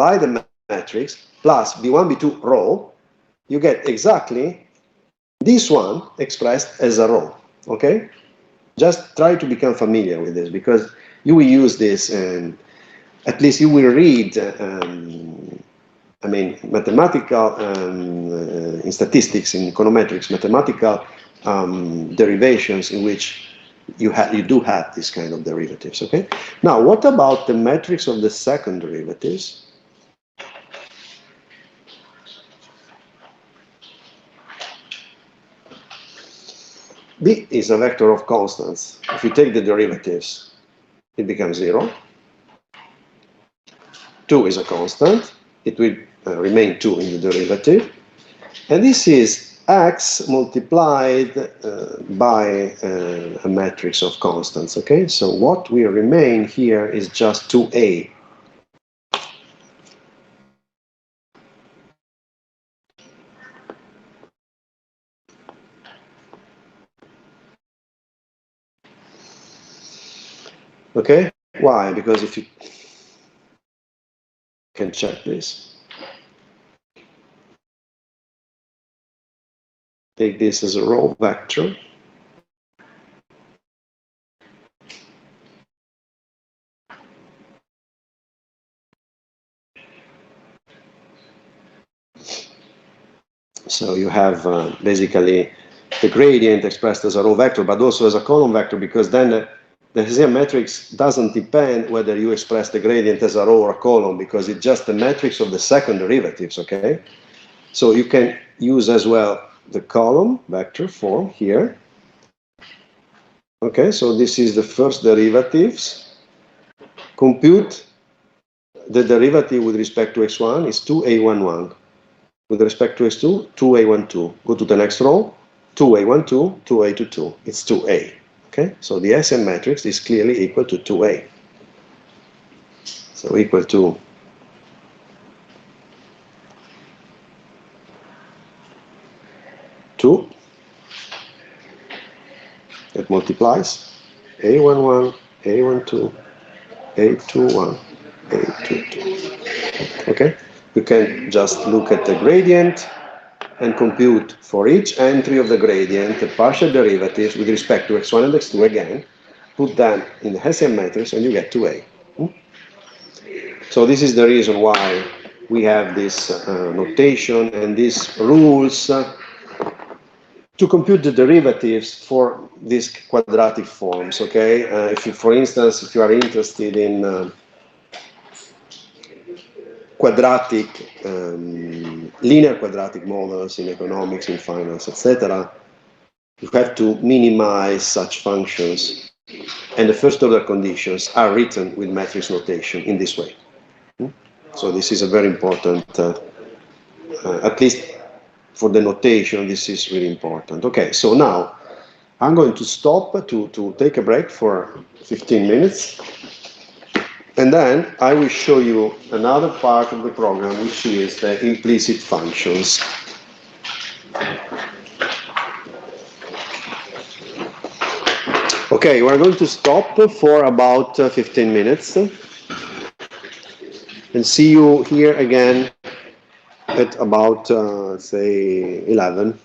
by the matrix plus B1, B2 row, you get exactly this one expressed as a row, okay? Just try to become familiar with this, because you will use this, and at least you will read, I mean, mathematical, in statistics, in econometrics, mathematical derivations in which you do have this kind of derivatives, okay? Now, what about the matrix of the second derivatives? B is a vector of constants. If you take the derivatives, it becomes 0. 2 is a constant. It will remain 2 in the derivative. And this is x multiplied by a matrix of constants, okay? So what will remain here is just 2a. Okay? Why? Because if you can check this. Take this as a row vector. So you have basically the gradient expressed as a row vector, but also as a column vector, because then the Hessian matrix doesn't depend whether you express the gradient as a row or a column, because it's just the matrix of the second derivatives, okay? So you can use as well the column vector form here. Okay, so this is the first derivatives. Compute the derivative with respect to x1 is 2a11. With respect to x2, 2a12. Go to the next row, 2a12, 2a22. It's 2a. Okay, so the Hessian matrix is clearly equal to 2a. So equal to 2. It multiplies a11, a12, a21, a22. Okay, you can just look at the gradient and compute for each entry of the gradient the partial derivatives with respect to x1 and x2 again, put them in the Hessian matrix, and you get 2a. So this is the reason why we have this notation and these rules to compute the derivatives for these quadratic forms, okay? If you, for instance, if you are interested in quadratic, linear quadratic models in economics, in finance, etc., you have to minimize such functions, and the first order conditions are written with matrix notation in this way. So this is a very important, at least for the notation, this is really important. Okay, so now I'm going to stop to take a break for 15 minutes. And then I will show you another part of the program, which is the implicit functions. Okay, we're going to stop for about 15 minutes. And see you here again at about, say, 11.